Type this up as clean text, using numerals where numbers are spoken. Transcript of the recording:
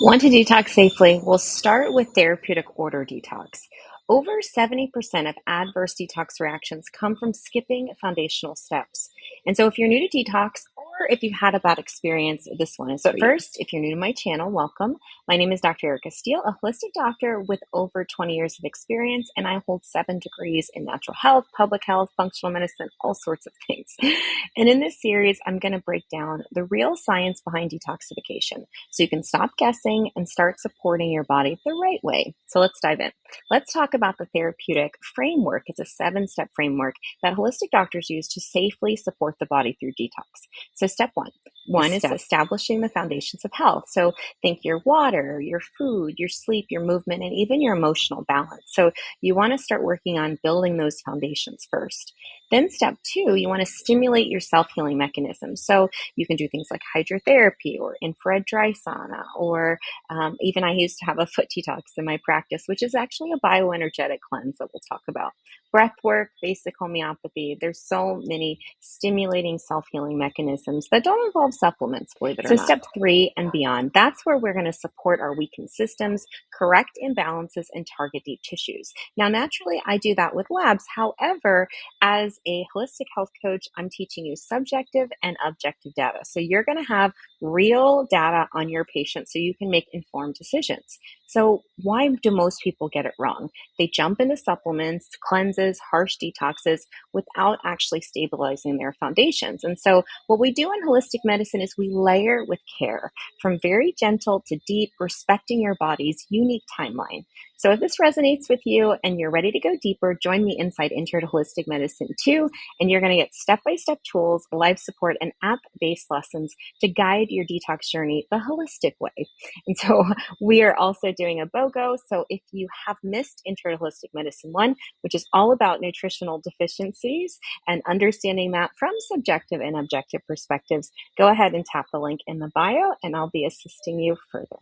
Want to detox safely? We'll start with therapeutic order detox. Over 70% of adverse detox reactions come from skipping foundational steps. And so, if you're new to detox or if you've had a bad experience, this one is for you. First, if you're new to my channel, welcome. My name is Dr. Steele, a holistic doctor with over 20 years of experience, and I hold 7 degrees in natural health, public health, functional medicine, all sorts of things. And in this series, I'm going to break down the real science behind detoxification so you can stop guessing and start supporting your body the right way. So let's dive in. Let's talk about the therapeutic framework. It's a 7-step framework that holistic doctors use to safely support the body through detox. So step one is establishing the foundations of health. So think your water, your food, your sleep, your movement, and even your emotional balance. So you want to start working on building those foundations first. Then step 2, you want to stimulate your self-healing mechanisms. So you can do things like hydrotherapy or infrared dry sauna, or even I used to have a foot detox in my practice, which is actually a bioenergetic cleanse that we'll talk about. Breathwork, basic homeopathy. There's so many stimulating self-healing mechanisms that don't involve supplements, believe it or not. So step 3 and beyond, that's where we're going to support our weakened systems, correct imbalances, and target deep tissues. Now, naturally, I do that with labs. However, as a holistic health coach, I'm teaching you subjective and objective data. So you're going to have real data on your patient so you can make informed decisions. So why do most people get it wrong? They jump into supplements, cleanses, harsh detoxes without actually stabilizing their foundations. And so what we do in holistic medicine is we layer with care, from very gentle to deep, respecting your body's unique timeline. So if this resonates with you and you're ready to go deeper, join me inside Intro to Holistic Medicine 2, and you're going to get step-by-step tools, live support, and app-based lessons to guide your detox journey the holistic way. And so we are also doing a BOGO. So if you have missed Intro to Holistic Medicine 1, which is all about nutritional deficiencies and understanding that from subjective and objective perspectives, go ahead and tap the link in the bio, and I'll be assisting you further.